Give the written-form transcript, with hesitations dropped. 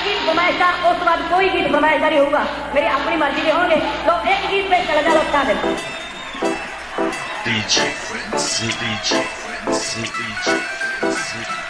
एक गीत फरमाइश का, उस बाद कोई गीत फरमाइश नहीं होगा, मेरी अपनी मर्जी के होंगे। तो एक गीत पे चला जाओ स्टार्ट है। DJ Frenzy, DJ Frenzy, DJ Frenzy.